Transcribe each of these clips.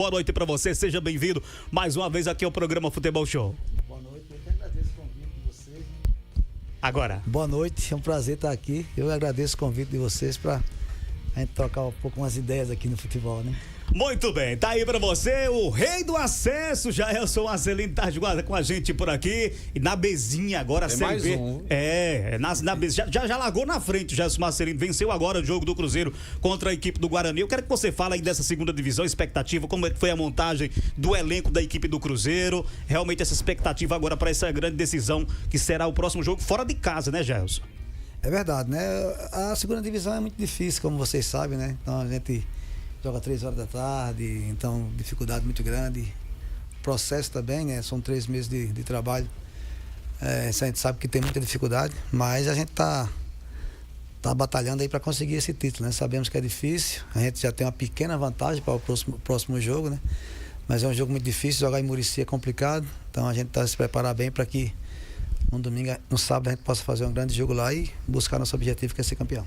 Boa noite para você, seja bem-vindo mais uma vez aqui ao programa Futebol Show. Boa noite, eu que agradeço o convite de vocês. Agora. Boa noite, é um prazer estar aqui. Eu agradeço o convite de vocês para a gente trocar um pouco umas ideias aqui no futebol, né? Muito bem, tá aí pra você o rei do acesso, Jaelson Marcelino tá com a gente por aqui. E na Bezinha agora, Tem Série mais B. um. Na Bezinha. Já largou na frente o Jaelson Marcelino, venceu agora o jogo do Cruzeiro contra a equipe do Guarani. Eu quero que você fale aí dessa segunda divisão, expectativa, como é que foi a montagem do elenco da equipe do Cruzeiro. Realmente essa expectativa agora para essa grande decisão que será o próximo jogo fora de casa, né, Jaelson? É verdade, né? A segunda divisão é muito difícil, como vocês sabem, né? Então a gente joga 3 horas da tarde, então dificuldade muito grande. O processo também, né? São 3 meses de trabalho. A gente sabe que tem muita dificuldade, mas a gente tá batalhando aí para conseguir esse título, né? Sabemos que é difícil, a gente já tem uma pequena vantagem para o próximo jogo, né? Mas é um jogo muito difícil, jogar em Muricy é complicado, então a gente tá se preparar bem para que no sábado a gente possa fazer um grande jogo lá e buscar nosso objetivo, que é ser campeão.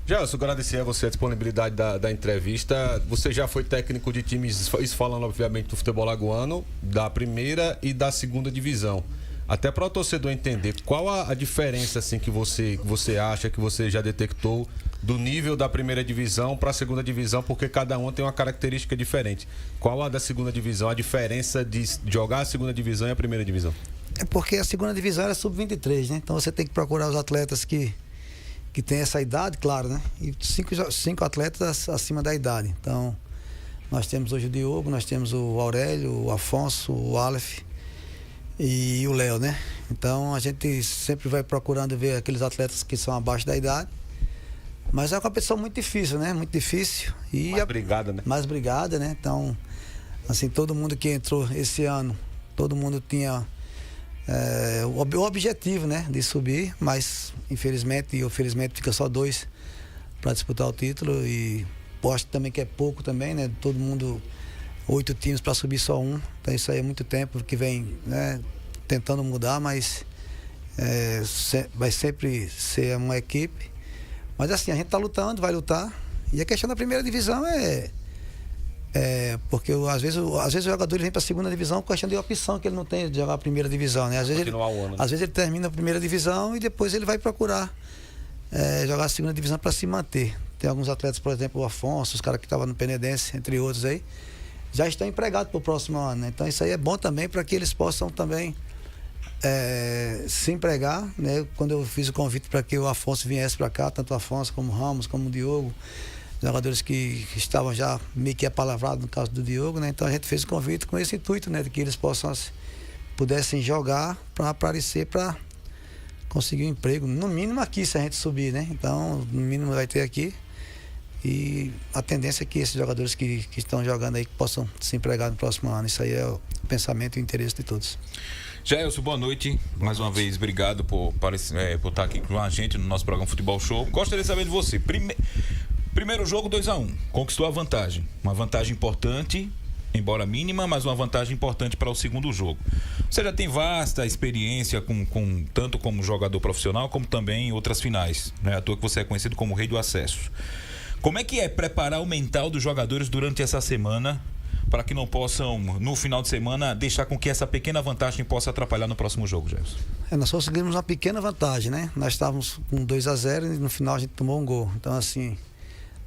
Gelson, agradecer a você a disponibilidade da entrevista. Você já foi técnico de times, isso falando obviamente do futebol lagoano, da primeira e da segunda divisão. Até para o torcedor entender qual a diferença assim, que você acha, que você já detectou do nível da primeira divisão para a segunda divisão, porque cada um tem uma característica diferente. Qual a da segunda divisão, a diferença de jogar a segunda divisão e a primeira divisão? É porque a segunda divisão era sub-23, né? Então você tem que procurar os atletas que têm essa idade, claro, né? E 5 atletas acima da idade. Então, nós temos hoje o Diogo, nós temos o Aurélio, o Afonso, o Aleph e o Léo, né? Então, a gente sempre vai procurando ver aqueles atletas que são abaixo da idade. Mas é uma competição muito difícil, né? Muito difícil. E Mais brigada, né? Mais brigada, né? Então, assim, todo mundo que entrou esse ano, todo mundo tinha o objetivo, né, de subir, mas infelizmente e felizmente fica só 2 para disputar o título e acho também que é pouco também, né, todo mundo 8 times para subir só 1, então isso aí é muito tempo que vem, né, tentando mudar, mas vai sempre ser uma equipe, mas assim, a gente está lutando, vai lutar, e a questão da primeira divisão porque às vezes o jogador vem para a segunda divisão com questão de opção que ele não tem de jogar a primeira divisão, né? Às vezes ele termina a primeira divisão e depois ele vai procurar jogar a segunda divisão para se manter. Tem alguns atletas, por exemplo, o Afonso, os caras que estavam no Penedense, entre outros aí, já estão empregados para o próximo ano, né? Então isso aí é bom também para que eles possam também se empregar, né? Quando eu fiz o convite para que o Afonso viesse para cá, tanto o Afonso como o Ramos, como o Diogo, jogadores que estavam já meio que apalavrados no caso do Diogo, né? Então a gente fez o convite com esse intuito, né? De que eles pudessem jogar para aparecer, para conseguir um emprego, no mínimo aqui, se a gente subir, né? Então, no mínimo vai ter aqui. E a tendência é que esses jogadores que estão jogando aí que possam se empregar no próximo ano. Isso aí é o pensamento e o interesse de todos. Jaelson, boa noite. Mais uma vez, obrigado por estar aqui com a gente no nosso programa Futebol Show. Gostaria de saber de você. Primeiro jogo 2-1, conquistou a vantagem. Uma vantagem importante, embora mínima, mas uma vantagem importante para o segundo jogo. Você já tem vasta experiência tanto como jogador profissional, como também em outras finais, né? À toa que você é conhecido como o rei do acesso. Como é que é preparar o mental dos jogadores durante essa semana para que não possam, no final de semana, deixar com que essa pequena vantagem possa atrapalhar no próximo jogo, Jaelson? Nós conseguimos uma pequena vantagem, né? Nós estávamos com 2-0 e no final a gente tomou um gol. Então, assim,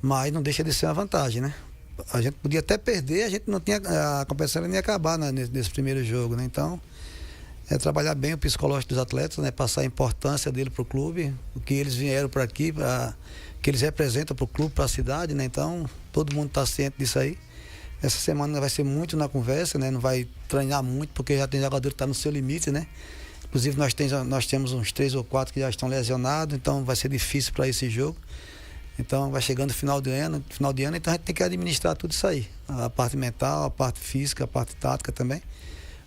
mas não deixa de ser uma vantagem, né? A gente podia até perder, a competição não ia acabar, né, nesse primeiro jogo, né? Então, trabalhar bem o psicológico dos atletas, né? Passar a importância dele para o clube, o que eles vieram para aqui, que eles representam para o clube, para a cidade, né? Então, todo mundo está ciente disso aí. Essa semana vai ser muito na conversa, né? Não vai treinar muito, porque já tem jogador que está no seu limite, né? Inclusive, nós temos uns 3 ou 4 que já estão lesionados, então vai ser difícil para esse jogo. Então vai chegando o final de ano, então a gente tem que administrar tudo isso aí. A parte mental, a parte física, a parte tática também,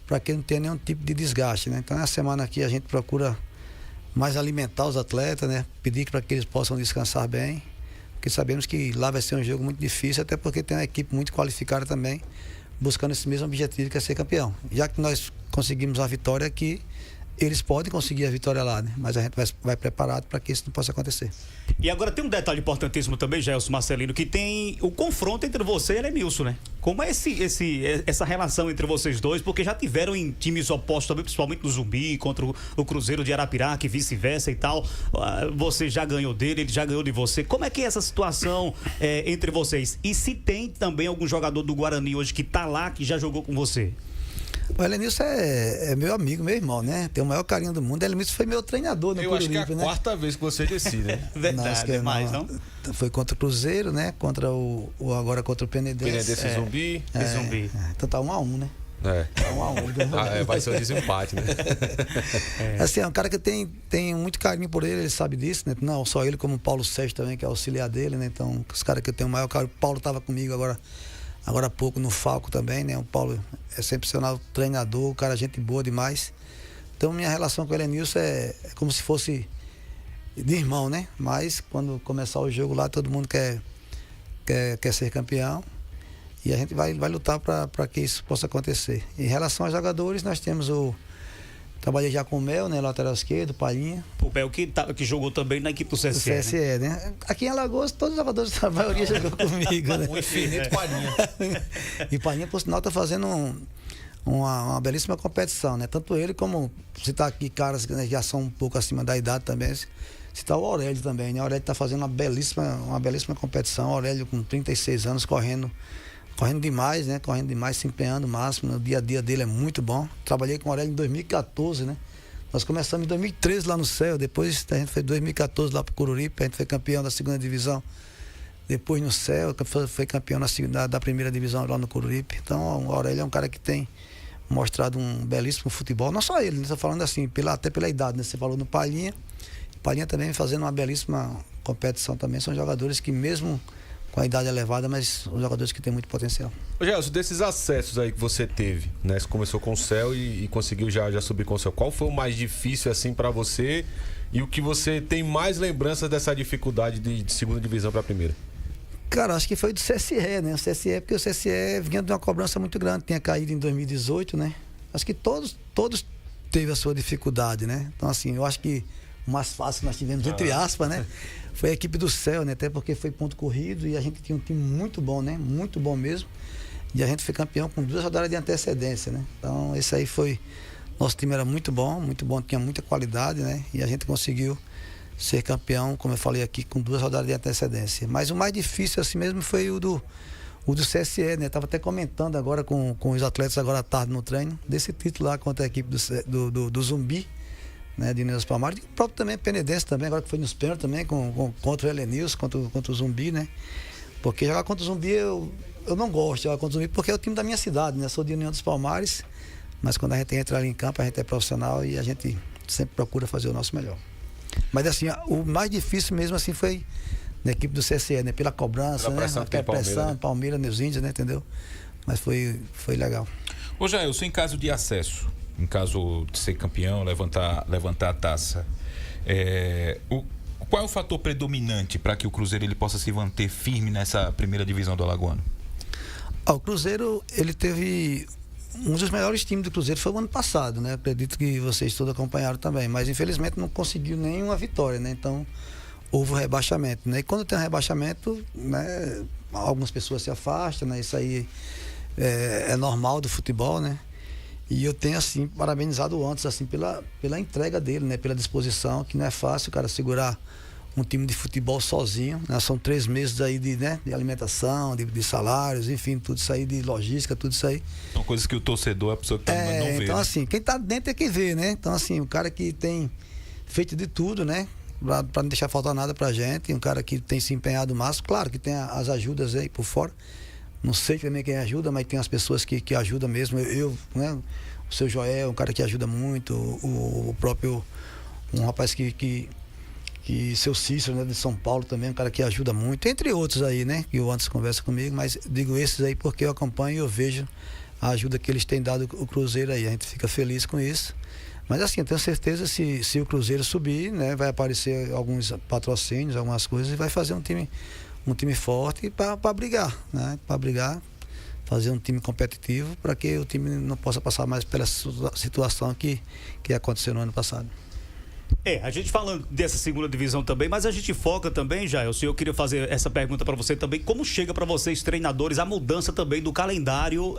para que não tenha nenhum tipo de desgaste, né? Então, essa semana aqui a gente procura mais alimentar os atletas, né? Pedir para que eles possam descansar bem, porque sabemos que lá vai ser um jogo muito difícil, até porque tem uma equipe muito qualificada também, buscando esse mesmo objetivo que é ser campeão. Já que nós conseguimos a vitória aqui, eles podem conseguir a vitória lá, né? Mas a gente vai preparado para que isso não possa acontecer. E agora tem um detalhe importantíssimo também, Gelson Marcelino, que tem o confronto entre você e Elenilson, né? Como é essa relação entre vocês dois? Porque já tiveram em times opostos também, principalmente no Zumbi, contra o Cruzeiro de Arapiraca e vice-versa e tal. Você já ganhou dele, ele já ganhou de você. Como é que é essa situação entre vocês? E se tem também algum jogador do Guarani hoje que tá lá, que já jogou com você? O Elenilson é meu amigo, meu irmão, né? Tem o maior carinho do mundo. O Elenilson foi meu treinador no Eu acho que é a Coruripe, né? quarta vez que você decide, né? Verdade, Não, mais, não? Foi contra o Cruzeiro, né? Contra agora contra o Penedense. Penedense e Zumbi. Zumbi. Então tá 1-1, né? É. 1-1. Vai ser o desempate, né? Assim, é um cara que tem muito carinho por ele, ele sabe disso, né? Não só ele, como o Paulo Sérgio também, que é auxiliar dele, né? Então, os caras que eu tenho o maior carinho. O Paulo tava comigo agora há pouco no Falco também, né? O Paulo é excepcional treinador, o cara gente boa demais. Então minha relação com o Elenilson é como se fosse de irmão, né? Mas quando começar o jogo lá, todo mundo quer ser campeão. E a gente vai lutar para que isso possa acontecer. Em relação aos jogadores, nós temos trabalhei já com o Mel, né? Lateral esquerdo, Palhinha. O Mel que jogou também na equipe do CSE. Do CSE, né? Aqui em Alagoas, todos os jogadores, a maioria jogou comigo, né? Um infinito Palhinha. E Palhinha, por sinal, está fazendo uma belíssima competição, né? Tanto ele como, citar aqui caras que já são um pouco acima da idade também, citar o Aurélio também, né? O Aurélio está fazendo uma belíssima competição. O Aurélio com 36 anos, correndo demais, né? Correndo demais, se empenhando o máximo. O dia a dia dele é muito bom. Trabalhei com o Aurélio em 2014, né? Nós começamos em 2013 lá no Céu, depois a gente foi em 2014 lá pro Coruripe, a gente foi campeão da segunda divisão. Depois no Céu, foi campeão da primeira divisão lá no Coruripe. Então o Aurélio é um cara que tem mostrado um belíssimo futebol. Não só ele, né? Estou falando assim, até pela idade, né? Você falou no Palhinha. Palhinha também fazendo uma belíssima competição também. São jogadores que mesmo com a idade elevada, mas os jogadores que têm muito potencial. Ô Gelson, desses acessos aí que você teve, né? Você começou com o Céu e conseguiu já subir com o Céu. Qual foi o mais difícil assim para você e o que você tem mais lembranças dessa dificuldade de segunda divisão para a primeira? Cara, acho que foi do CSE, né? O CSE, porque o CSE vinha de uma cobrança muito grande, tinha caído em 2018, né? Acho que todos teve a sua dificuldade, né? Então, assim, eu acho que o mais fácil que nós tivemos, entre aspas, né? Foi a equipe do Céu, né? Até porque foi ponto corrido e a gente tinha um time muito bom, né? Muito bom mesmo. E a gente foi campeão com 2 rodadas de antecedência, né? Então, esse aí foi... Nosso time era muito bom, tinha muita qualidade, né? E a gente conseguiu ser campeão, como eu falei aqui, com 2 rodadas de antecedência. Mas o mais difícil assim mesmo foi o do CSE, né? Tava até comentando agora com os atletas agora à tarde no treino, desse título lá contra a equipe do Zumbi, né? De Neus Palmares. E o próprio também Penedense também, agora que foi nos pênaltis também, contra o Elenilson, contra o Zumbi, né? Porque jogar contra o Zumbi eu não gosto de jogar contra o Zumbi, porque é o time da minha cidade, né? Sou de União dos Palmares, mas quando a gente entra ali em campo, a gente é profissional e a gente sempre procura fazer o nosso melhor. Mas assim, o mais difícil mesmo assim foi na equipe do CSE, né? Pela cobrança, pela pressão, né? que tem Pressão, Palmeiras, nos índios, né? Entendeu? Mas foi legal. Ô Jailson, em caso de acesso, em caso de ser campeão, levantar a taça, qual é o fator predominante para que o Cruzeiro ele possa se manter firme nessa primeira divisão do Alagoano? O Cruzeiro, ele teve... Um dos melhores times do Cruzeiro foi o ano passado, né? Acredito que vocês todos acompanharam também, mas infelizmente não conseguiu nenhuma vitória, né? Então houve o rebaixamento, né? E quando tem um rebaixamento, né? Algumas pessoas se afastam, né? Isso aí é normal do futebol, né? E eu tenho assim parabenizado o Antes assim pela entrega dele, né? Pela disposição, que não é fácil o cara segurar um time de futebol sozinho, né? São 3 meses aí de alimentação, de salários, enfim, tudo isso aí, de logística, tudo isso aí. São coisas que o torcedor, a pessoa que tá não vê. Então, né? assim, quem tá dentro é que vê, né? Então, assim, o cara que tem feito de tudo, né? Pra não deixar faltar nada pra gente, um cara que tem se empenhado o máximo, claro que tem as ajudas aí por fora. Não sei também quem ajuda, mas tem as pessoas que ajudam mesmo. Eu, né? O seu Joel, um cara que ajuda muito, o próprio, um rapaz que seu Cícero, né, de São Paulo também, um cara que ajuda muito, entre outros aí, né, que o Antes conversa comigo, mas digo esses aí porque eu acompanho e eu vejo a ajuda que eles têm dado o Cruzeiro aí, a gente fica feliz com isso. Mas assim, eu tenho certeza se o Cruzeiro subir, né, vai aparecer alguns patrocínios, algumas coisas e vai fazer um time forte para brigar, né, para brigar fazer um time competitivo para que o time não possa passar mais pela situação que aconteceu no ano passado. A gente falando dessa segunda divisão também, mas a gente foca também, Jailson, eu queria fazer essa pergunta para você também, como chega para vocês, treinadores, a mudança também do calendário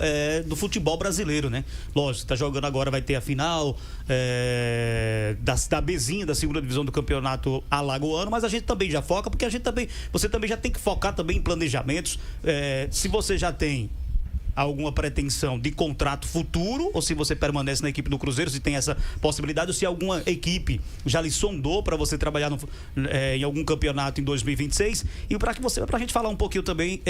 do futebol brasileiro, né? Lógico, tá jogando agora, vai ter a final da Bzinha, da segunda divisão do campeonato alagoano, mas a gente também já foca, porque você também já tem que focar também em planejamentos, se você já tem alguma pretensão de contrato futuro, ou se você permanece na equipe do Cruzeiro, se tem essa possibilidade, ou se alguma equipe já lhe sondou para você trabalhar em algum campeonato em 2026, e para a gente falar um pouquinho também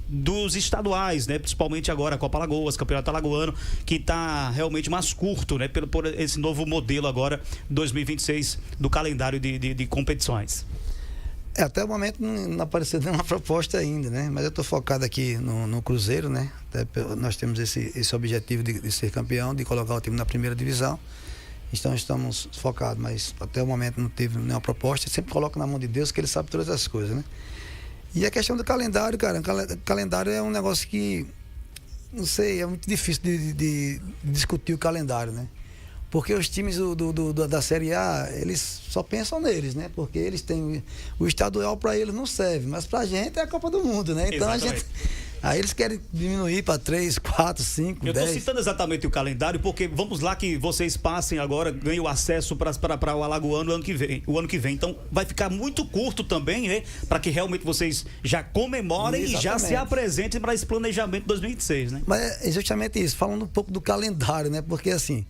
dos estaduais, né? Principalmente agora a Copa Alagoas, Campeonato Alagoano, que está realmente mais curto, né? Por esse novo modelo agora 2026 do calendário de competições. Até o momento não apareceu nenhuma proposta ainda, né? Mas eu estou focado aqui no Cruzeiro, né? Nós temos esse objetivo de ser campeão, de colocar o time na primeira divisão. Então estamos focados, mas até o momento não teve nenhuma proposta. Sempre coloco na mão de Deus, que Ele sabe todas as coisas, né? E a questão do calendário, cara, o calendário é um negócio que, não sei, é muito difícil de discutir o calendário, né? Porque os times da Série A, eles só pensam neles, né? Porque eles têm... O estadual para eles não serve, mas pra gente é a Copa do Mundo, né? Então aí eles querem diminuir para 3, 4, 5, 10. Eu estou citando exatamente o calendário, porque vamos lá que vocês passem agora, ganhem o acesso para o Alagoano o ano que vem. Então vai ficar muito curto também, né? Para que realmente vocês já comemorem e já se apresentem para esse planejamento 2026, né? Mas é justamente isso, falando um pouco do calendário, né? Porque assim...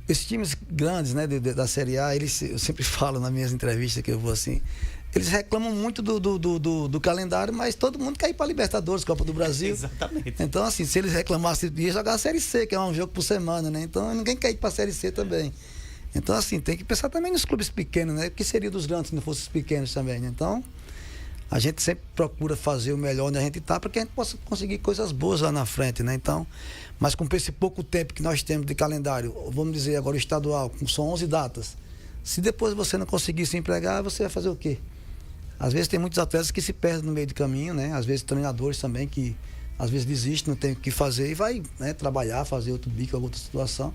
Esses times grandes, né, da Série A, eu sempre falo nas minhas entrevistas que eu vou assim, eles reclamam muito do calendário, mas todo mundo quer ir para a Libertadores, Copa do Brasil. Exatamente. Então, assim, se eles reclamassem, ia jogar a Série C, que é um jogo por semana, né? Então, ninguém quer ir para a Série C também. Então, assim, tem que pensar também nos clubes pequenos, né? O que seria dos grandes se não fossem os pequenos também, né? Então, a gente sempre procura fazer o melhor onde a gente está para que a gente possa conseguir coisas boas lá na frente, né? Então, mas com esse pouco tempo que nós temos de calendário, vamos dizer agora o estadual, são 11 datas. Se depois você não conseguir se empregar, você vai fazer o quê? Às vezes tem muitos atletas que se perdem no meio do caminho, né? Às vezes treinadores também que às vezes desistem, não tem o que fazer e vai, né, trabalhar, fazer outro bico, alguma outra situação.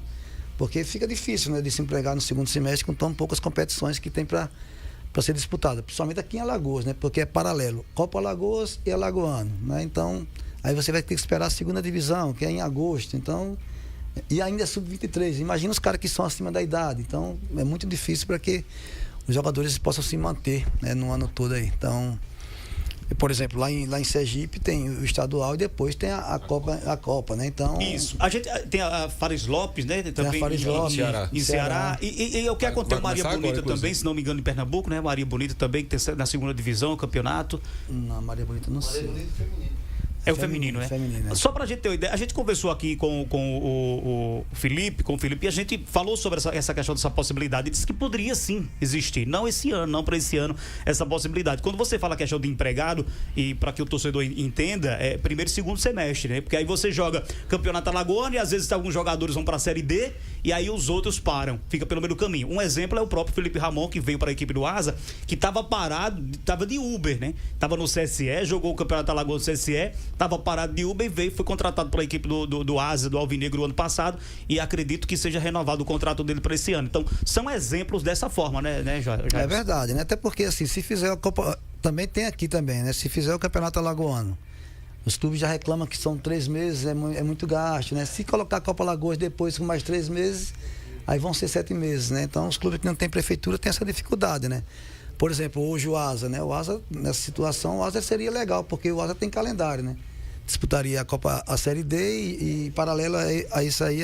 Porque fica difícil, né, de se empregar no segundo semestre com tão poucas competições que tem para ser disputada, principalmente aqui em Alagoas, né? Porque é paralelo, Copa Alagoas e Alagoano, né? Então, aí você vai ter que esperar a segunda divisão, que é em agosto, então, e ainda é sub-23. Imagina os caras que são acima da idade, então é muito difícil para que os jogadores possam se manter, né, no ano todo aí. Então, por exemplo, lá em Sergipe tem o estadual e depois tem a Copa, né? Então... Isso. A gente tem a Fares Lopes, né? Também tem a Fares Lopes, em Ceará. E eu quero contar Maria Bonita agora, também, se não me engano, em Pernambuco, né? Maria Bonita também, que tem na segunda divisão, campeonato. Não, Maria Bonita não sei. É o feminino, né? Feminino. Só pra gente ter uma ideia, a gente conversou aqui com o Felipe, e a gente falou sobre essa questão dessa possibilidade, e disse que poderia sim existir, não esse ano, não para esse ano, essa possibilidade. Quando você fala a questão de empregado, e para que o torcedor entenda, é primeiro e segundo semestre, né? Porque aí você joga campeonato alagoano e às vezes alguns jogadores vão para a Série D e aí os outros param, fica pelo meio do caminho. Um exemplo é o próprio Felipe Ramon, que veio para a equipe do Asa, que estava parado, estava de Uber, né? Tava no CSE, jogou o campeonato alagoano do CSE, estava parado de Uber e foi contratado pela equipe do Asa, do Alvinegro, ano passado, e acredito que seja renovado o contrato dele para esse ano. Então, são exemplos dessa forma, né, Jorge? É verdade, né? Até porque, assim, se fizer a Copa... Também tem aqui também, né? Se fizer o campeonato alagoano, os clubes já reclamam que são 3 meses, é muito gasto, né? Se colocar a Copa Alagoas depois com mais 3 meses, aí vão ser 7 meses, né? Então, os clubes que não têm prefeitura têm essa dificuldade, né? Por exemplo, hoje o Asa, né? O Asa, nessa situação, o Asa seria legal, porque o Asa tem calendário, né? Disputaria a Copa, a Série D e paralelo a isso aí,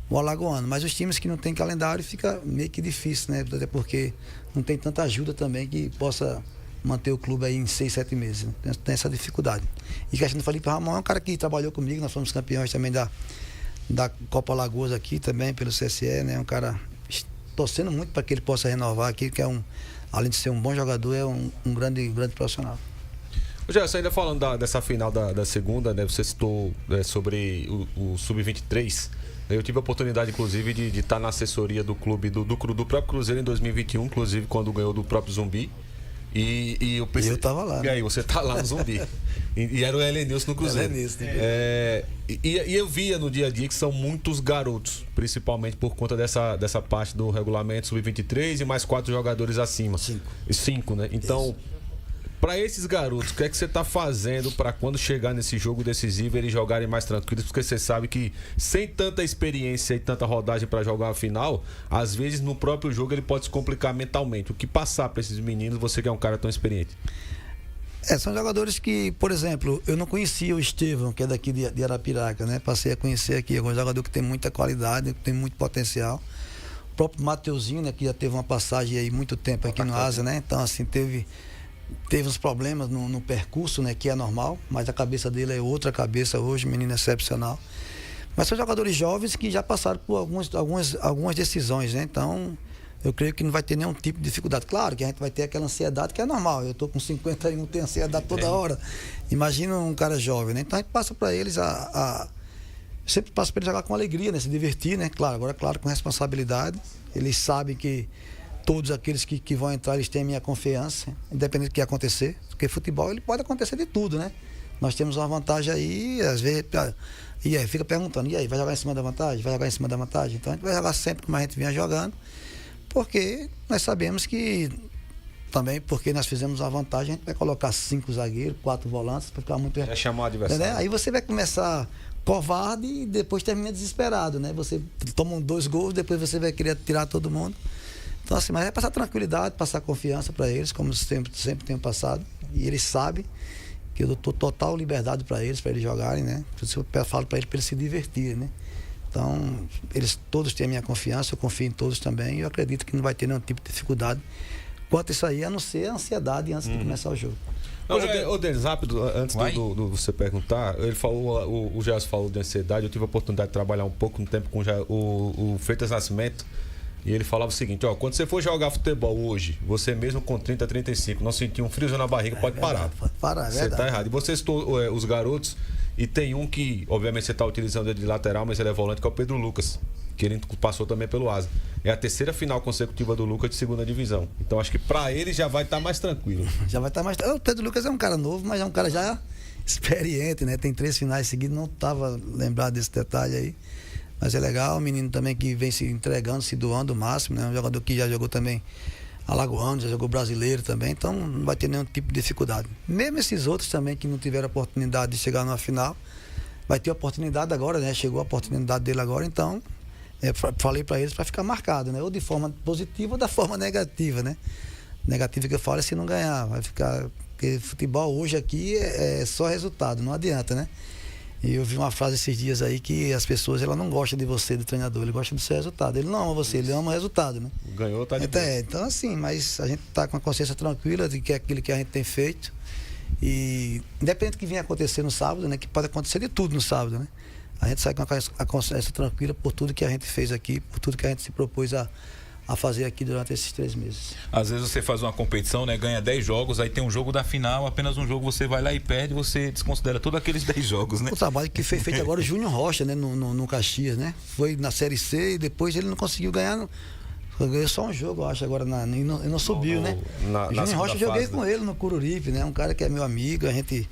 o Alagoano. Mas os times que não têm calendário fica meio que difícil, né? Até porque não tem tanta ajuda também que possa manter o clube aí em 6, 7 meses. Né? Tem essa dificuldade. E a questão do Felipe Ramon é um cara que trabalhou comigo, nós fomos campeões também da Copa Alagoas aqui também, pelo CSE, né? Um cara torcendo muito para que ele possa renovar aqui, que é além de ser um bom jogador, é um grande profissional. Gerson, ainda falando dessa final da segunda, né? Você citou sobre o Sub-23. Eu tive a oportunidade, inclusive, de estar na assessoria do clube, do próprio Cruzeiro em 2021, inclusive quando ganhou do próprio Zumbi. E eu pensei, eu tava lá. E aí, você tá lá no Zumbi. E era o Elenilson no Cruzeiro. E eu via no dia a dia que são muitos garotos, principalmente por conta dessa parte do regulamento sub-23 e mais 4 jogadores acima. 5, né? Então, para esses garotos, o que é que você tá fazendo para quando chegar nesse jogo decisivo eles jogarem mais tranquilos? Porque você sabe que sem tanta experiência e tanta rodagem para jogar a final, às vezes no próprio jogo ele pode se complicar mentalmente. O que passar para esses meninos, você que é um cara tão experiente? São jogadores que, por exemplo, eu não conhecia o Estevão, que é daqui de Arapiraca, né? Passei a conhecer aqui, é um jogador que tem muita qualidade, que tem muito potencial. O próprio Mateuzinho, né, que já teve uma passagem aí muito tempo aqui no Asa, né? Então, assim, teve uns problemas no percurso, né, que é normal, mas a cabeça dele é outra cabeça hoje, menino excepcional. Mas são jogadores jovens que já passaram por algumas decisões, né? Então, eu creio que não vai ter nenhum tipo de dificuldade. Claro que a gente vai ter aquela ansiedade que é normal. Eu estou com 51, tenho ansiedade toda hora. Imagina um cara jovem, né? Então a gente passa para eles sempre passa para eles jogar com alegria, né? Se divertir, né? Claro, agora claro, com responsabilidade. Eles sabem que todos aqueles que vão entrar, eles têm a minha confiança, independente do que acontecer. Porque futebol, ele pode acontecer de tudo, né? Nós temos uma vantagem aí, às vezes... E aí, fica perguntando, e aí, vai jogar em cima da vantagem? Vai jogar em cima da vantagem? Então a gente vai jogar sempre como a gente vinha jogando. Porque nós sabemos que também, porque nós fizemos uma vantagem, a gente vai colocar 5 zagueiros, 4 volantes, para ficar muito... É chamar o adversário. Né? Aí você vai começar covarde e depois termina desesperado, né? Você toma 2 gols, depois você vai querer tirar todo mundo. Então assim, mas é passar tranquilidade, passar confiança para eles, como sempre tenho passado. E eles sabem que eu dou total liberdade para eles jogarem, né? Eu falo para eles se divertirem, né? Então, eles todos têm a minha confiança, eu confio em todos também e eu acredito que não vai ter nenhum tipo de dificuldade quanto a isso aí, a não ser a ansiedade antes de começar o jogo. Ô, Denis, rápido, antes do você perguntar, ele falou, o Gerson falou de ansiedade, eu tive a oportunidade de trabalhar um pouco no tempo com o Freitas Nascimento e ele falava o seguinte, ó, quando você for jogar futebol hoje, você mesmo com 30, 35, não sentir um friozinho na barriga, pode parar. Pode parar, você tá errado. E você citou os garotos. E tem um que, obviamente, você está utilizando ele de lateral, mas ele é volante, que é o Pedro Lucas, que ele passou também pelo Asa. É a 3ª final consecutiva do Lucas de 2ª divisão. Então, acho que para ele já vai estar mais tranquilo. Já vai estar mais tranquilo. O Pedro Lucas é um cara novo, mas é um cara já experiente, né? Tem 3 finais seguidas, não estava lembrado desse detalhe aí. Mas é legal, um menino também que vem se entregando, se doando o máximo, né? Um jogador que já jogou também alagoano, já jogou brasileiro também, então não vai ter nenhum tipo de dificuldade. Mesmo esses outros também que não tiveram a oportunidade de chegar numa final, vai ter a oportunidade agora, né? Chegou a oportunidade dele agora, então falei para eles para ficar marcado, né? Ou de forma positiva ou da forma negativa, né? Negativa que eu falo é se não ganhar, vai ficar... Porque futebol hoje aqui é só resultado, não adianta, né? E eu vi uma frase esses dias aí que as pessoas ela não gostam de você, do treinador, ele gosta do seu resultado. Ele não ama você, ele ama o resultado, né? Ganhou, tá de boa. Então assim, mas a gente tá com a consciência tranquila de que é aquilo que a gente tem feito. E independente do que venha acontecer no sábado, né? Que pode acontecer de tudo no sábado, né? A gente sai com a consciência tranquila por tudo que a gente fez aqui, por tudo que a gente se propôs a fazer aqui durante esses 3 meses. Às vezes você faz uma competição, né? Ganha 10 jogos, aí tem um jogo da final, apenas um jogo você vai lá e perde, você desconsidera todos aqueles 10 jogos, né? O trabalho que foi feito agora o Júnior Rocha, né? No Caxias, né? Foi na Série C e depois ele não conseguiu ganhar. Ganhou só um jogo, eu acho, agora e não subiu, né? Júnior Rocha eu joguei com ele no Cururipe, né? Um cara que é meu amigo, a gente,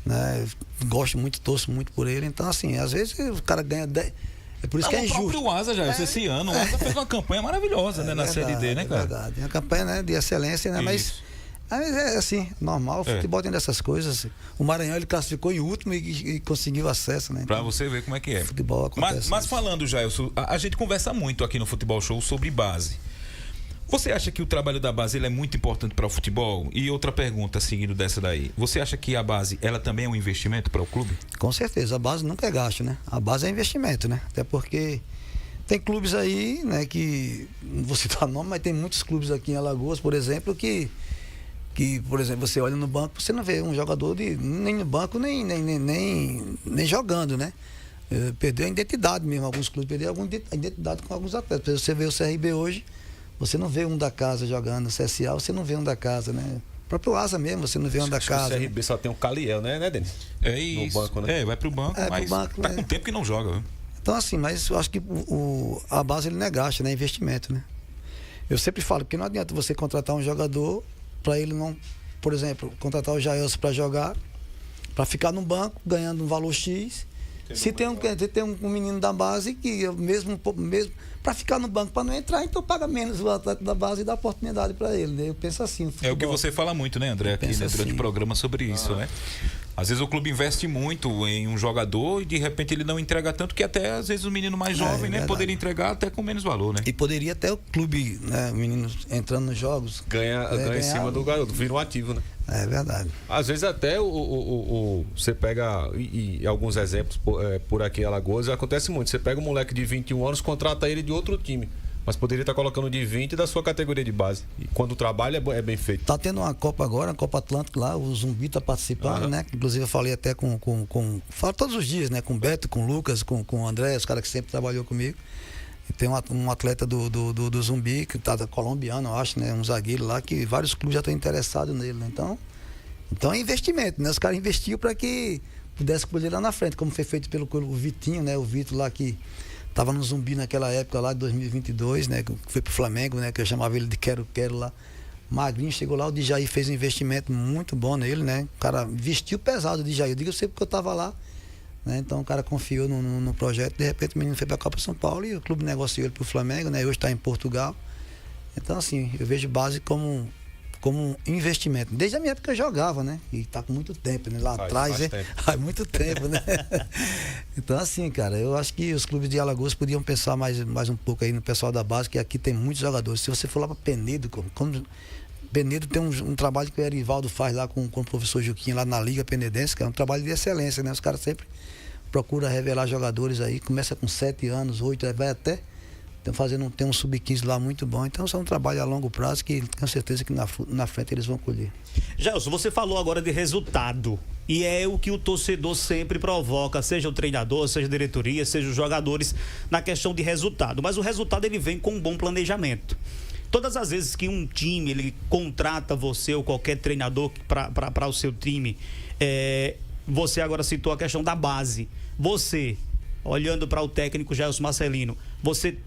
né, gosto muito, torço muito por ele. Então, assim, às vezes o cara ganha 10. É por isso que é injusto. O próprio Asa, esse ano, o Asa fez uma campanha maravilhosa, né, na Série D, né, cara? É verdade, uma campanha, né, de excelência, né? Mas é assim, normal, o futebol tem dessas coisas. O Maranhão, ele classificou em último e conseguiu acesso, né? Então, pra você ver como é que é. Futebol acontece. Mas falando, Jailson, a gente conversa muito aqui no Futebol Show sobre base. Você acha que o trabalho da base ele é muito importante para o futebol? E outra pergunta, seguindo dessa daí. Você acha que a base, ela também é um investimento para o clube? Com certeza, a base nunca é gasto, né? A base é investimento, né? Até porque tem clubes aí, né, que não vou citar nome, mas tem muitos clubes aqui em Alagoas, por exemplo, que por exemplo, você olha no banco, você não vê um jogador nem no banco, nem jogando, né? Perdeu a identidade mesmo, alguns clubes perderam a identidade com alguns atletas. Você vê o CRB hoje, você não vê um da casa jogando, CSA, você não vê um da casa, né? O próprio Asa mesmo, você não vê um da casa. O CRB só tem o Caliel, né, Denis? É isso. No banco, né? Vai pro banco, mas pro banco, tá com tempo que não joga, viu? Então, assim, mas eu acho que a base ele não é gasto, né? É investimento, né? Eu sempre falo que não adianta você contratar um jogador para ele não, por exemplo, contratar o Jailson para jogar, para ficar no banco, ganhando um valor X. Se tem um menino da base que mesmo para ficar no banco, para não entrar, então paga menos o atleta da base e dá oportunidade para ele, né? Eu penso assim. É o que você fala muito, né, André, aqui né, durante assim. o programa sobre isso, né? Às vezes o clube investe muito em um jogador e de repente ele não entrega tanto que até às vezes o menino mais jovem, né, poderia entregar até com menos valor, né? E poderia até o clube, né, o menino entrando nos jogos, ganha em cima do garoto, vira um ativo, né? É verdade. Às vezes até você pega e alguns exemplos por aqui em Alagoas, acontece muito. Você pega um moleque de 21 anos, contrata ele de outro time, mas poderia estar colocando de 20 da sua categoria de base. E quando o trabalho é bem feito. Tá tendo uma Copa agora, a Copa Atlântica lá, o Zumbi tá participando, né? Inclusive eu falei até falo todos os dias, né? Com o Beto, com o Lucas, com o André, os caras que sempre trabalhou comigo. E tem um atleta do Zumbi, que tá colombiano, eu acho, né? Um zagueiro lá, que vários clubes já estão interessados nele, né? Então é investimento, né? Os caras investiram para que pudesse colher lá na frente, como foi feito pelo Vitinho, né? O Vitor lá que estava no Zumbi naquela época lá de 2022, né? Que foi pro Flamengo, né? Que eu chamava ele de Quero lá. Magrinho chegou lá, o Djaí fez um investimento muito bom nele, né? O cara vestiu pesado o Djaí. Eu digo, eu sei porque eu estava lá, né? Então o cara confiou no projeto. De repente o menino foi para a Copa São Paulo e o clube negociou ele pro Flamengo, né? Hoje está em Portugal. Então assim, eu vejo base como um investimento. Desde a minha época eu jogava, né? E tá com muito tempo, né? Lá atrás, né? Faz muito tempo, né? Então, assim, cara, eu acho que os clubes de Alagoas podiam pensar mais um pouco aí no pessoal da base, que aqui tem muitos jogadores. Se você for lá para Penedo, Penedo tem um trabalho que o Erivaldo faz lá com o professor Juquinha lá na Liga Penedense, que é um trabalho de excelência, né? Os caras sempre procuram revelar jogadores aí, começa com 7 anos, 8, vai até tem um sub-15 lá muito bom. Então isso é um trabalho a longo prazo que tenho certeza que na frente eles vão colher. Gelson, você falou agora de resultado. E é o que o torcedor sempre provoca, seja o treinador, seja a diretoria, seja os jogadores, na questão de resultado. Mas o resultado ele vem com um bom planejamento. Todas as vezes que um time ele contrata você ou qualquer treinador para o seu time, você agora citou a questão da base. Você, olhando para o técnico Gelson Marcelino, você,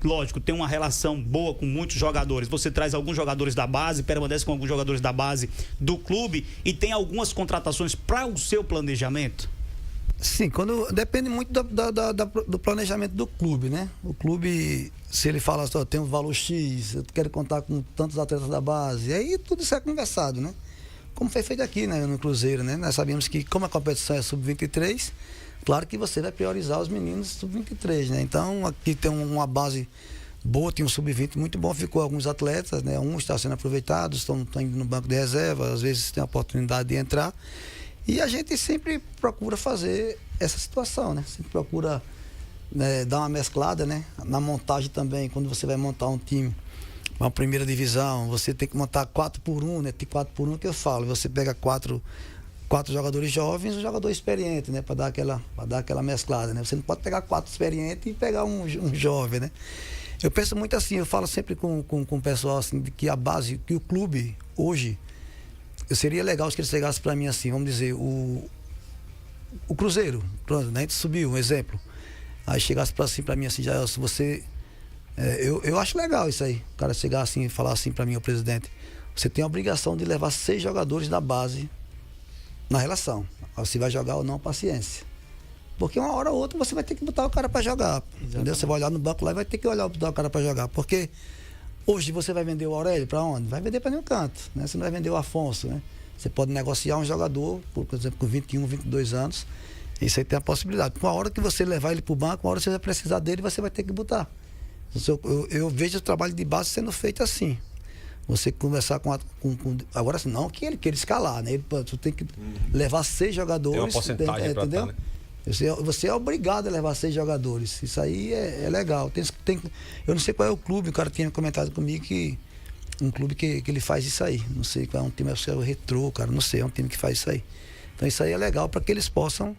lógico, tem uma relação boa com muitos jogadores. Você traz alguns jogadores da base, permanece com alguns jogadores da base do clube e tem algumas contratações para o seu planejamento? Sim, depende muito do planejamento do clube, né? O clube, se ele fala assim, tem um valor X, eu quero contar com tantos atletas da base, aí tudo isso é conversado, né? Como foi feito aqui, né, no Cruzeiro, né? Nós sabemos que como a competição é sub-23, claro que você vai priorizar os meninos sub-23, né? Então, aqui tem uma base boa, tem um sub-20 muito bom, ficou alguns atletas, né? Um está sendo aproveitado, estão indo no banco de reserva, às vezes tem a oportunidade de entrar. E a gente sempre procura fazer essa situação, né? Sempre procura, né, dar uma mesclada, né? Na montagem também, quando você vai montar um time, uma primeira divisão, você tem que montar 4x1, né? Tem 4x1 que eu falo, você pega quatro jogadores jovens e um jogador experiente, né? Para dar aquela mesclada, né? Você não pode pegar 4 experientes e pegar um jovem, né? Eu penso muito assim, eu falo sempre com o pessoal assim, de que a base, que o clube hoje, seria legal se eles chegassem para mim assim, vamos dizer, o Cruzeiro, pronto, né? A gente subiu, um exemplo. Aí chegasse para mim assim, já, se você... eu acho legal isso aí, o cara chegar assim e falar assim para mim, o presidente, você tem a obrigação de levar 6 jogadores da base na relação. Se vai jogar ou não, paciência. Porque uma hora ou outra você vai ter que botar o cara para jogar. Entendeu? Você vai olhar no banco lá e vai ter que botar o cara para jogar. Porque hoje você vai vender o Aurélio para onde? Vai vender para nenhum canto. Né? Você não vai vender o Afonso. Né? Você pode negociar um jogador, por exemplo, com 21, 22 anos. Isso aí tem a possibilidade. Uma hora que você levar ele para o banco, uma hora você vai precisar dele, você vai ter que botar. Eu vejo o trabalho de base sendo feito assim. Você conversar agora assim, não que ele queira escalar, né? Você tem que levar 6 jogadores. Tem uma porcentagem para entendeu? né? Você é obrigado a levar 6 jogadores. Isso aí é legal. Eu não sei qual é o clube, o cara tinha comentado comigo que um clube que ele faz isso aí. Não sei qual é um time, acho que é o Retrô, cara, não sei, é um time que faz isso aí. Então isso aí é legal para que eles possam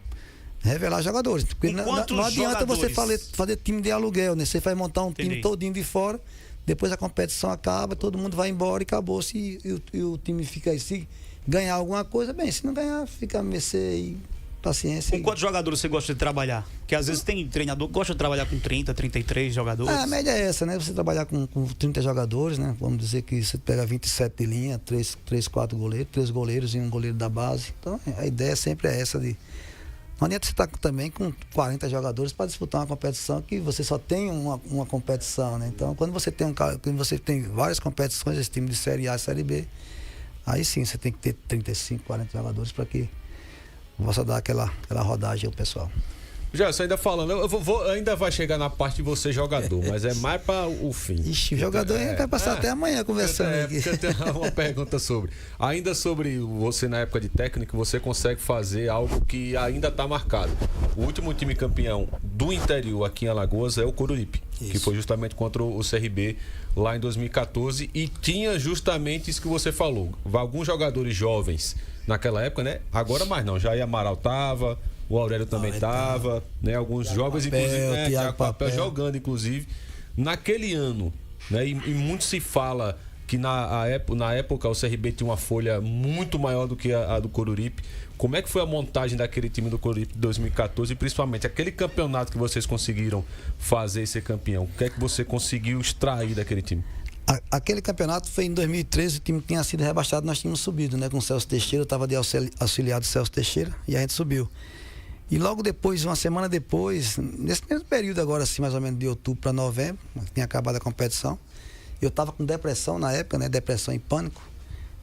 revelar jogadores. Porque não adianta você fazer time de aluguel, né? Você vai montar um time todinho de fora. Depois a competição acaba, todo mundo vai embora e acabou-se e o time fica aí. Se ganhar alguma coisa, bem, se não ganhar, fica a mercê e paciência. Com quantos jogadores você gosta de trabalhar? Porque às vezes tem treinador que gosta de trabalhar com 30, 33 jogadores. A média é essa, né? Você trabalhar com 30 jogadores, né? Vamos dizer que você pega 27 de linha, 4 goleiros, 3 goleiros e um goleiro da base. Então, a ideia sempre é essa de... Não adianta você estar também com 40 jogadores para disputar uma competição que você só tem uma competição, né? Então, quando você tem várias competições, esse time de Série A e Série B, aí sim você tem que ter 35, 40 jogadores para que possa dar aquela rodagem ao pessoal. Gerson, ainda falando, ainda vai chegar na parte de você jogador, mas é mais para o fim. Ixi, o jogador vai passar até amanhã conversando aqui. Eu tenho uma pergunta ainda sobre você na época de técnico, você consegue fazer algo que ainda está marcado. O último time campeão do interior aqui em Alagoas é o Coruripe, que foi justamente contra o CRB lá em 2014 e tinha justamente isso que você falou. Alguns jogadores jovens naquela época, né? Agora mais não, Jair Amaral tava... O Aurélio também estava, né? Alguns jovens, inclusive, Thiago Papel jogando, inclusive. Naquele ano, né? E muito se fala que na época o CRB tinha uma folha muito maior do que a do Coruripe. Como é que foi a montagem daquele time do Coruripe de 2014 e principalmente aquele campeonato que vocês conseguiram fazer e ser campeão? O que é que você conseguiu extrair daquele time? Aquele campeonato foi em 2013, o time tinha sido rebaixado, nós tínhamos subido, né? Com o Celso Teixeira, eu estava de auxiliar do Celso Teixeira e a gente subiu. E logo depois, uma semana depois, nesse mesmo período agora, assim, mais ou menos de outubro para novembro, tinha acabado a competição, eu estava com depressão na época, né? Depressão e pânico.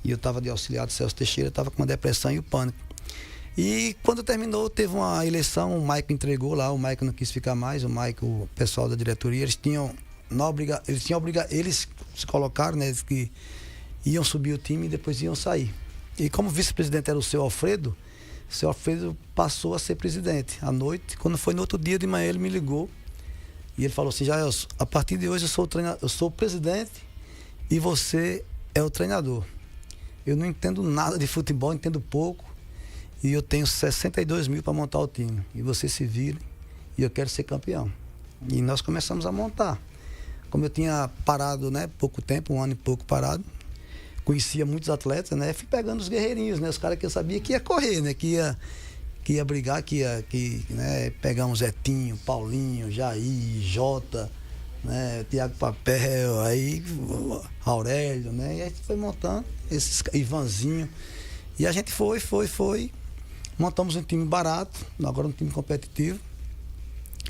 E eu estava de auxiliar do Celso Teixeira, estava com uma depressão e o pânico. E quando terminou, teve uma eleição, o Maico entregou lá, o Maico não quis ficar mais, o pessoal da diretoria, eles se colocaram, né? Que iam subir o time e depois iam sair. E como o vice-presidente era o seu Alfredo passou a ser presidente à noite. Quando foi no outro dia de manhã, ele me ligou e ele falou assim: Jaelson, a partir de hoje eu sou o presidente e você é o treinador. Eu não entendo nada de futebol, entendo pouco e eu tenho 62 mil para montar o time. E você se vira e eu quero ser campeão. E nós começamos a montar. Como eu tinha parado, né, pouco tempo, 1 ano e pouco parado, conhecia muitos atletas, né? Fui pegando os guerreirinhos, né? Os caras que eu sabia que ia correr, né? Que ia brigar, né? Pegar um Zetinho, Paulinho, Jair, Jota, né? Thiago Papel, aí Aurélio, né? E a gente foi montando esses Ivanzinho. E a gente foi. Montamos um time barato, agora um time competitivo.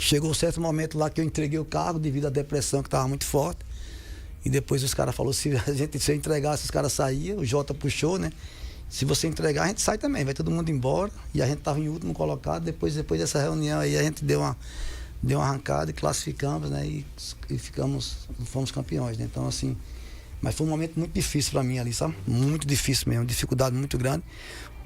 Chegou um certo momento lá que eu entreguei o cargo devido à depressão que estava muito forte. E depois os caras falaram, se eu entregasse, os caras saíam, o Jota puxou, né? Se você entregar, a gente sai também, vai todo mundo embora. E a gente estava em último colocado, depois dessa reunião aí a gente deu uma arrancada e classificamos, né? E fomos campeões, né? Então assim, mas foi um momento muito difícil para mim ali, sabe? Muito difícil mesmo, dificuldade muito grande.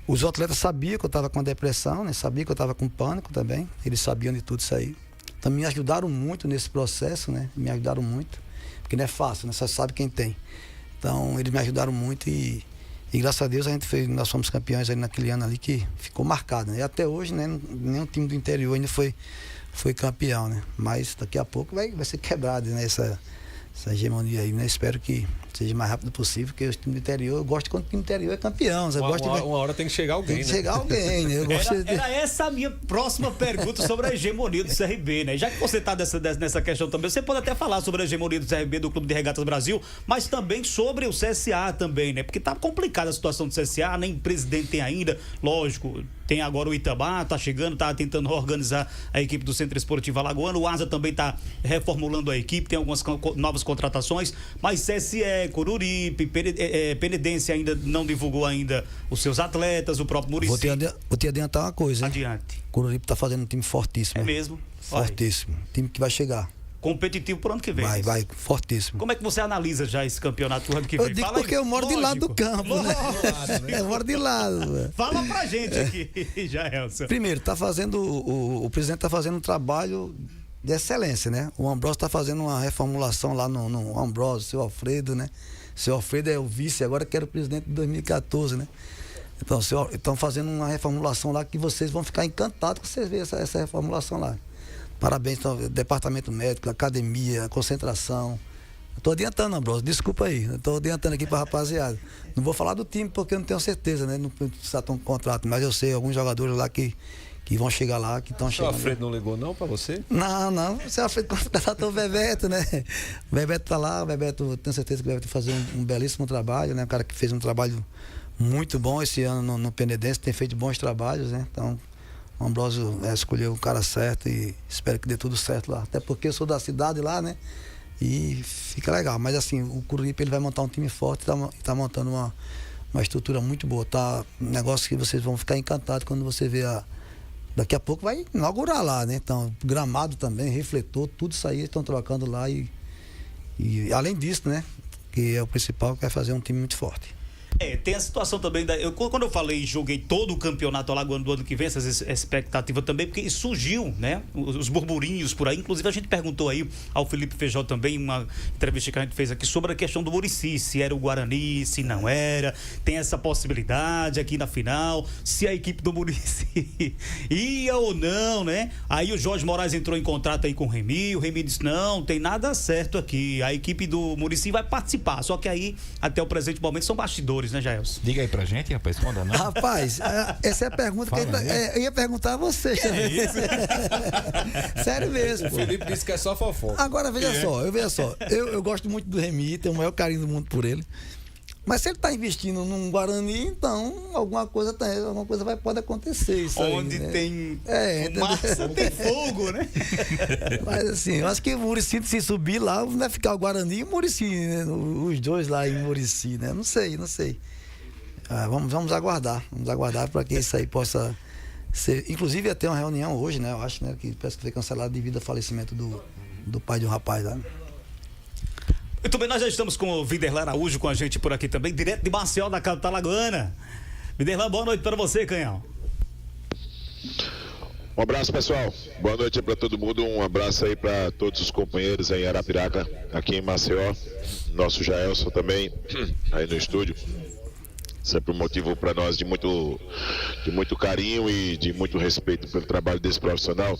Os atletas sabiam que eu estava com depressão, né? Sabiam que eu estava com pânico também, eles sabiam de tudo isso aí. Então me ajudaram muito nesse processo, né? Me ajudaram muito. Porque não é fácil, né? Só sabe quem tem. Então, eles me ajudaram muito e graças a Deus nós fomos campeões ali naquele ano ali que ficou marcado, né? E até hoje, né? Nenhum time do interior ainda foi campeão, né? Mas daqui a pouco vai ser quebrado, né? Essa hegemonia aí, né? Espero que seja o mais rápido possível, porque o time do interior, eu gosto quando o time do interior é campeão. Uma hora tem que chegar alguém, né? Tem que chegar alguém, né? Era essa a minha próxima pergunta sobre a hegemonia do CRB, né? Já que você está nessa questão também, você pode até falar sobre a hegemonia do CRB, do Clube de Regatas Brasil, mas também sobre o CSA também, né? Porque tá complicada a situação do CSA, nem presidente tem ainda, lógico. Tem agora o Itamar, tá chegando, tá tentando organizar a equipe do Centro Esportivo Alagoano. O Asa também tá reformulando a equipe, tem algumas novas contratações, mas CSE, Coruripe, Penedense ainda não divulgou ainda os seus atletas, o próprio Muricy. Vou te adiantar uma coisa, hein? Adiante. Coruripe tá fazendo um time fortíssimo. É mesmo? Fortíssimo. Time que vai chegar. Competitivo pro ano que vem. Vai, fortíssimo. Como é que você analisa já esse campeonato pro ano que vem? Eu digo porque eu moro de lado do campo, né? Eu moro de lado. Fala pra gente aqui, Jaelson. Primeiro, o presidente tá fazendo um trabalho de excelência, né? O Ambrosio tá fazendo uma reformulação lá no Ambrosio, seu Alfredo, né? Seu Alfredo é o vice, agora que era o presidente de 2014, né? Então, estão fazendo uma reformulação lá que vocês vão ficar encantados com vocês verem essa reformulação lá. Parabéns, então, departamento médico, academia, concentração. Estou adiantando, Ambrosio, desculpa aí. Estou adiantando aqui para a rapaziada. Não vou falar do time porque eu não tenho certeza, né? Não precisa ter um contrato, mas eu sei alguns jogadores lá que que vão chegar lá, que estão O chegando. Alfredo não ligou não pra você? Não, você é Alfredo contratou o Bebeto, né? O Bebeto tá lá, o Bebeto, tenho certeza que o Bebeto vai fazer um belíssimo trabalho, né? Um cara que fez um trabalho muito bom esse ano no Penedense, tem feito bons trabalhos, né? Então, o Ambrosio escolheu o cara certo e espero que dê tudo certo lá. Até porque eu sou da cidade lá, né? E fica legal. Mas assim, o Coruripe ele vai montar um time forte e tá montando uma estrutura muito boa. Tá um negócio que vocês vão ficar encantados quando você vê daqui a pouco vai inaugurar lá, né? Então, gramado também, refletor, tudo isso aí estão trocando lá e além disso, né? Que é o principal, que é fazer um time muito forte. Tem a situação também quando eu falei joguei todo o campeonato alagoano do ano que vem, essa expectativa também, porque surgiu, né, os burburinhos por aí. Inclusive a gente perguntou aí ao Felipe Feijó também, uma entrevista que a gente fez aqui sobre a questão do Muricy, se era o Guarani, se não era, tem essa possibilidade aqui na final, se a equipe do Muricy ia ou não, né? Aí o Jorge Moraes entrou em contrato aí com o Remy disse, não, tem nada certo aqui, a equipe do Muricy vai participar, só que aí, até o presente momento, são bastidores, né, Jaelson? Diga aí pra gente, rapaz, responda não. Rapaz, essa é a pergunta eu ia perguntar a você. Sério mesmo. O Felipe disse que é só fofoca. Agora, veja só, eu gosto muito do Remy, tenho o maior carinho do mundo por ele. Mas se ele está investindo num Guarani, então alguma coisa pode acontecer. Isso onde aí, né? tem fumaça, tem fogo, né? Mas assim, eu acho que o Muricy, se subir lá, vai ficar o Guarani e o Muricy, né? Os dois lá em Muricy, né? Não sei. Vamos aguardar para que isso aí possa ser. Inclusive ia ter uma reunião hoje, né? Eu acho, né? Que parece que foi cancelado devido ao falecimento do pai de um rapaz lá. Muito bem, nós já estamos com o Vinderlan Araújo com a gente por aqui também, direto de Maceió, da capital alagoana. Vinderlan, boa noite para você, Canhão. Um abraço, pessoal. Boa noite para todo mundo. Um abraço aí para todos os companheiros aí em Arapiraca, aqui em Maceió. Nosso Jaelson também, aí no estúdio. Sempre um motivo para nós de muito carinho e de muito respeito pelo trabalho desse profissional.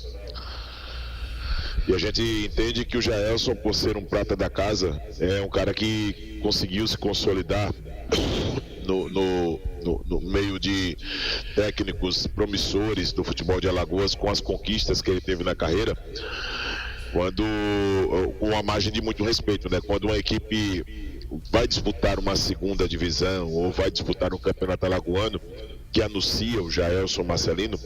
E a gente entende que o Jaelson, por ser um prata da casa, é um cara que conseguiu se consolidar no meio de técnicos promissores do futebol de Alagoas, com as conquistas que ele teve na carreira, com uma margem de muito respeito, né? Quando uma equipe vai disputar uma segunda divisão ou vai disputar um campeonato alagoano que anuncia o Jaelson Marcelino,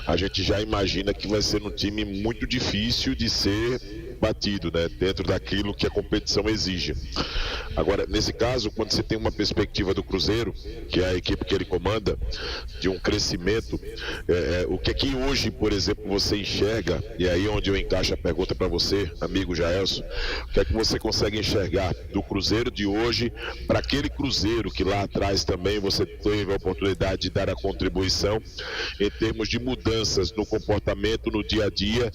a gente já imagina que vai ser um time muito difícil de ser batido, né? Dentro daquilo que a competição exige. Agora, nesse caso, quando você tem uma perspectiva do Cruzeiro, que é a equipe que ele comanda, de um crescimento, o que é que hoje, por exemplo, você enxerga, e aí onde eu encaixo a pergunta para você, amigo Jaelson, o que é que você consegue enxergar do Cruzeiro de hoje para aquele Cruzeiro que lá atrás também você teve a oportunidade de dar a contribuição em termos de mudanças no comportamento, no dia a dia,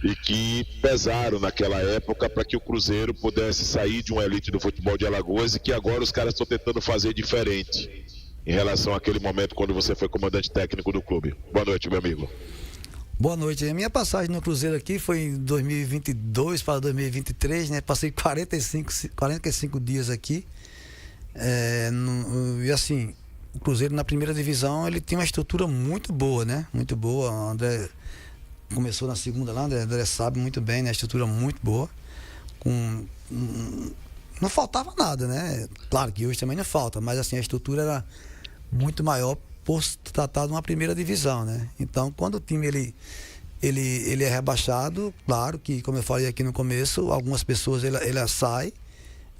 e que pesaram naquela época para que o Cruzeiro pudesse sair de uma elite do futebol de Alagoas e que agora os caras estão tentando fazer diferente em relação àquele momento quando você foi comandante técnico do clube. Boa noite, meu amigo. Boa noite. A minha passagem no Cruzeiro aqui foi em 2022 para 2023, né? Passei 45 dias aqui. E assim, o Cruzeiro na primeira divisão, ele tem uma estrutura muito boa, né? Muito boa. O André começou na segunda lá, André sabe muito bem, né? A estrutura muito boa. Não faltava nada, né? Claro que hoje também não falta, mas assim, a estrutura era muito maior por se tratar de uma primeira divisão, né? Então, quando o time ele é rebaixado, claro que, como eu falei aqui no começo, algumas pessoas ele sai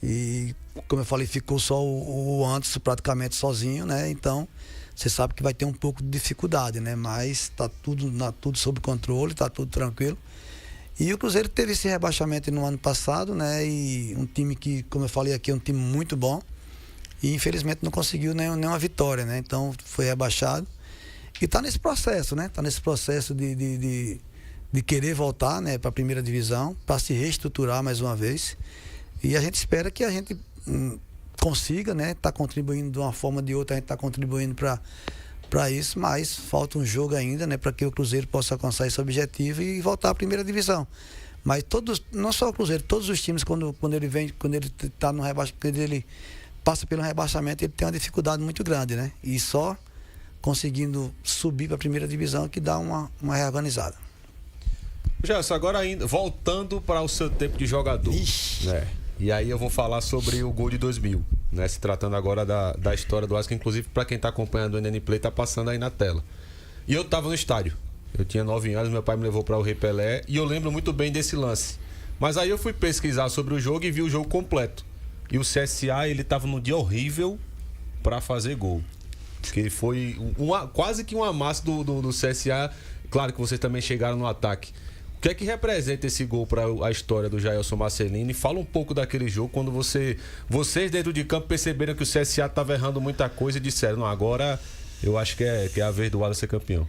e, como eu falei, ficou só o Anderson praticamente sozinho, né? Então, você sabe que vai ter um pouco de dificuldade, né? Mas tá tudo sob controle, tá tudo tranquilo. E o Cruzeiro teve esse rebaixamento no ano passado, né? E um time que, como eu falei aqui, é um time muito bom. E infelizmente não conseguiu nenhuma vitória, né? Então foi rebaixado. E tá nesse processo, né? Tá nesse processo de querer voltar, né, para a primeira divisão, para se reestruturar mais uma vez. E a gente espera que a gente consiga, né? Tá contribuindo de uma forma ou de outra, a gente tá contribuindo para isso, mas falta um jogo ainda, né, para que o Cruzeiro possa alcançar esse objetivo e voltar à primeira divisão. Mas não só o Cruzeiro, todos os times quando ele tá no rebaixamento, quando ele passa pelo rebaixamento, ele tem uma dificuldade muito grande, né? E só conseguindo subir para a primeira divisão, que dá uma reorganizada. Gerson, agora ainda, voltando para o seu tempo de jogador. Ixi. Né? E aí eu vou falar sobre o gol de 2000, né? Se tratando agora da história do Asa, que inclusive para quem está acompanhando o NN Play tá passando aí na tela. E eu estava no estádio. Eu tinha 9 anos, meu pai me levou para o Rei Pelé e eu lembro muito bem desse lance. Mas aí eu fui pesquisar sobre o jogo e vi o jogo completo. E o CSA, ele estava num dia horrível para fazer gol. Que foi quase que um amasso do CSA. Claro que vocês também chegaram no ataque. O que é que representa esse gol para a história do Jailson Marcelino? E fala um pouco daquele jogo, quando vocês dentro de campo perceberam que o CSA estava errando muita coisa e disseram, não, agora eu acho que é a vez do Asa ser campeão.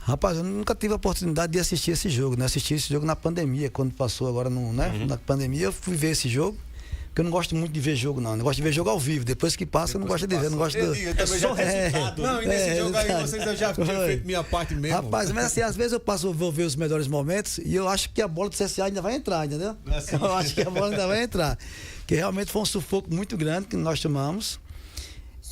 Rapaz, eu nunca tive a oportunidade de assistir esse jogo, né? Assisti esse jogo na pandemia, quando passou agora na pandemia, eu fui ver esse jogo. Porque eu não gosto muito de ver jogo, não. Eu gosto de ver jogo ao vivo. Depois que passa, eu não gosto de ver. Eu não gosto É só resultado. Não, e nesse jogo aí eu já tinha feito minha parte mesmo. Rapaz, mas assim, às vezes eu vou ver os melhores momentos e eu acho que a bola do CSA ainda vai entrar, entendeu? Assim. Eu acho que a bola ainda vai entrar. Que realmente foi um sufoco muito grande que nós tomamos.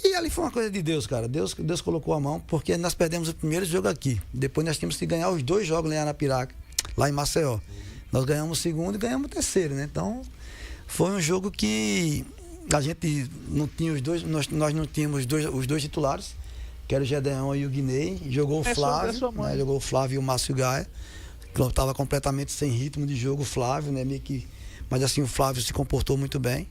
E ali foi uma coisa de Deus, cara. Deus colocou a mão, porque nós perdemos o primeiro jogo aqui. Depois nós tínhamos que ganhar os 2 jogos lá em Arapiraca, lá em Maceió. Nós ganhamos o segundo e ganhamos o terceiro, né? Então, foi um jogo que a gente não tinha os dois, nós não tínhamos os dois titulares, que era o Gedeão e o Guinei. Jogou o Flávio, né? Jogou o Flávio e o Márcio Gaia. Estava completamente sem ritmo de jogo o Flávio, né? Mas assim, o Flávio se comportou muito bem.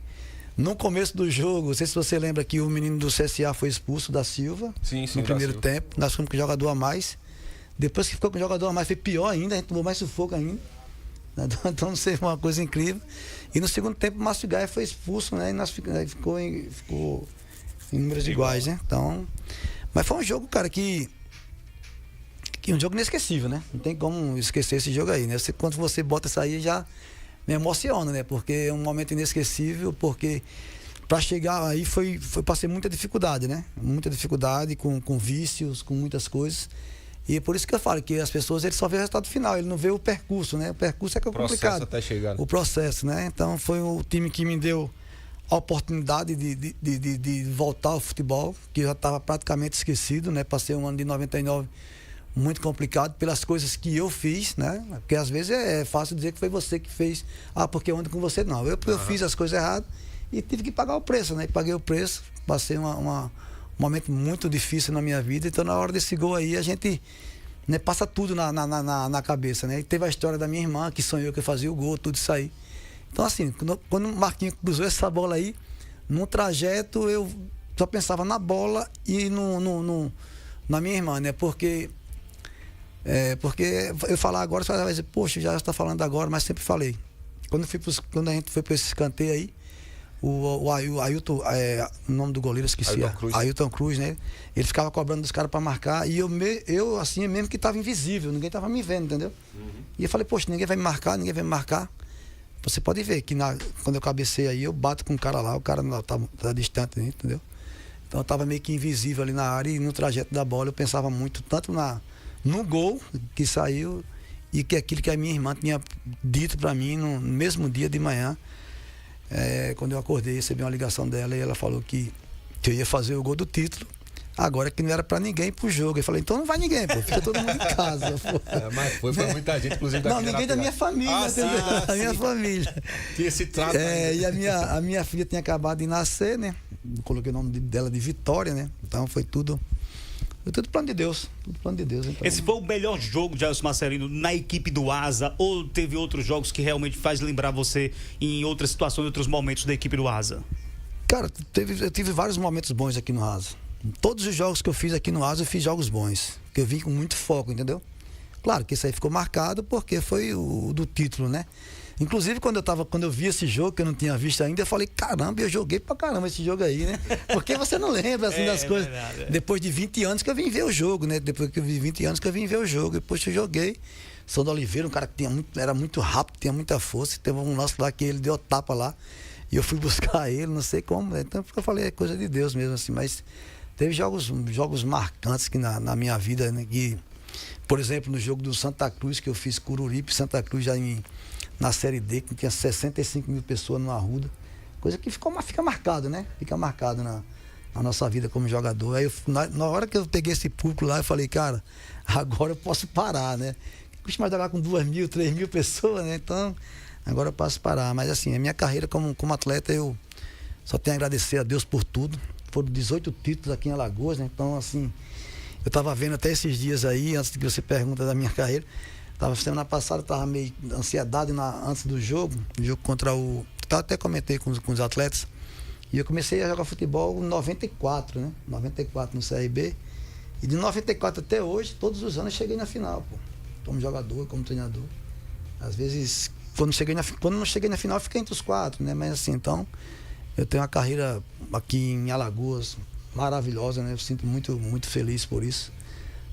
No começo do jogo, não sei se você lembra que o menino do CSA foi expulso da Silva. Sim, no primeiro Silva. tempo. Nós fomos com o jogador a mais. Depois que ficou com o jogador a mais, foi pior ainda, a gente tomou mais sufoco ainda. Então, não sei, foi uma coisa incrível. E no segundo tempo, o Márcio Gaia foi expulso, né? E nós ficou em números iguais, né? Então, mas foi um jogo, cara, que um jogo inesquecível, né? Não tem como esquecer esse jogo aí, né? Quando você bota isso aí, já me emociona, né? Porque é um momento inesquecível, porque para chegar aí passei muita dificuldade, né? Muita dificuldade com vícios, com muitas coisas. E é por isso que eu falo que as pessoas, ele só vê o resultado final, ele não vê o percurso, né? O percurso é que é complicado. Até chegar. O processo, né? Então foi o time que me deu a oportunidade de voltar ao futebol, que eu já estava praticamente esquecido, né? Passei um ano de 99 muito complicado pelas coisas que eu fiz, né? Porque às vezes é fácil dizer que foi você que fez, porque eu ando com você. Não, eu fiz as coisas erradas e tive que pagar o preço, né? E paguei o preço, passei um momento muito difícil na minha vida. Então, na hora desse gol aí, a gente, né, passa tudo na cabeça, né? E teve a história da minha irmã, que sonhou que eu fazia o gol, tudo isso aí. Então, assim, quando o Marquinhos cruzou essa bola aí, num trajeto, eu só pensava na bola e na minha irmã, né? Porque eu falar agora, você vai dizer, poxa, já está falando agora, mas sempre falei. Quando a gente foi para esse escanteio aí, o Ailton, o nome do goleiro, esqueci. Ailton Cruz, né? Ele ficava cobrando dos caras para marcar e eu assim, mesmo que estava invisível, ninguém estava me vendo, entendeu? E eu falei, poxa, ninguém vai me marcar. Você pode ver que quando eu cabecei aí, eu bato com o cara lá, o cara tá distante, entendeu? Então eu estava meio que invisível ali na área e no trajeto da bola eu pensava muito, tanto no gol que saiu e que aquilo que a minha irmã tinha dito para mim no mesmo dia de manhã. Quando eu acordei, recebi uma ligação dela e ela falou que eu ia fazer o gol do título. Agora que não era pra ninguém ir pro jogo. Eu falei, então não vai ninguém, pô. Fica todo mundo em casa, pô. Mas foi muita gente, inclusive Não, ninguém da minha família, entendeu? Da minha família. Tinha esse trato. E a minha filha tinha acabado de nascer, né? Coloquei o nome dela de Vitória, né? Então foi tudo plano de Deus. Tudo plano de Deus. Então. Esse foi o melhor jogo de Jailson Marcelino na equipe do Asa, ou teve outros jogos que realmente faz lembrar você em outras situações, em outros momentos da equipe do Asa? Cara, eu tive vários momentos bons aqui no Asa. Todos os jogos que eu fiz aqui no Asa, eu fiz jogos bons. Que eu vim com muito foco, entendeu? Claro que isso aí ficou marcado porque foi o do título, né? Inclusive, quando eu vi esse jogo, que eu não tinha visto ainda, eu falei, caramba, eu joguei pra caramba esse jogo aí, né? Porque você não lembra, assim, das coisas. Verdade. Depois de 20 anos que eu vim ver o jogo, né? Depois que eu vi 20 anos que eu vim ver o jogo. Depois que eu joguei. São do Oliveira, um cara que era muito rápido, tinha muita força. Teve um lance lá que ele deu tapa lá. E eu fui buscar ele, não sei como. Então, eu falei, é coisa de Deus mesmo, assim. Mas teve jogos marcantes que na minha vida, né? Que, por exemplo, no jogo do Santa Cruz, que eu fiz Cururipe, Santa Cruz já na Série D, que tinha 65 mil pessoas no Arruda. Coisa que fica marcado, né? Fica marcado na nossa vida como jogador. Aí na hora que eu peguei esse público lá, eu falei, cara, agora eu posso parar, né? Costumo jogar com 2.000, 3.000 pessoas, né? Então, agora eu posso parar. Mas assim, a minha carreira como atleta, eu só tenho a agradecer a Deus por tudo. Foram 18 títulos aqui em Alagoas, né? Então, assim, eu estava vendo até esses dias aí, antes que você pergunta da minha carreira, semana passada, estava meio ansiedade antes do jogo contra o... Até comentei com os atletas, e eu comecei a jogar futebol em 94, né? 94 no CRB, e de 94 até hoje, todos os anos eu cheguei na final, pô. Como jogador, como treinador. Às vezes, quando não cheguei na final, eu fiquei entre os 4, né? Mas assim, então... Eu tenho uma carreira aqui em Alagoas maravilhosa, né? Eu sinto muito, muito feliz por isso.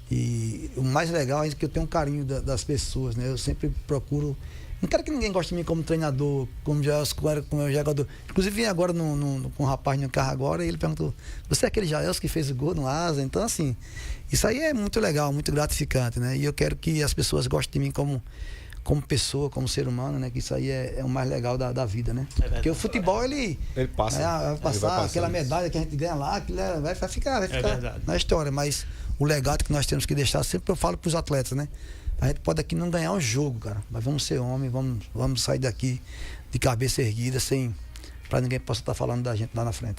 E o mais legal é que eu tenho um carinho das pessoas, né? Eu sempre procuro... Não quero que ninguém goste de mim como treinador, como jogador. Inclusive, vim agora com um rapaz no carro agora e ele perguntou: você é aquele Jaelson que fez o gol no Asa? Então, assim, isso aí é muito legal, muito gratificante, né? E eu quero que as pessoas gostem de mim como pessoa, como ser humano, né? Que isso aí é o mais legal da vida, né? Porque o futebol, ele passa. Vai passar aquela medalha que a gente ganha lá, aquilo vai ficar na história. Mas o legado que nós temos que deixar, sempre eu falo para os atletas, né? A gente pode aqui não ganhar um jogo, cara, mas vamos ser homem, vamos sair daqui de cabeça erguida, para ninguém possa estar falando da gente lá na frente.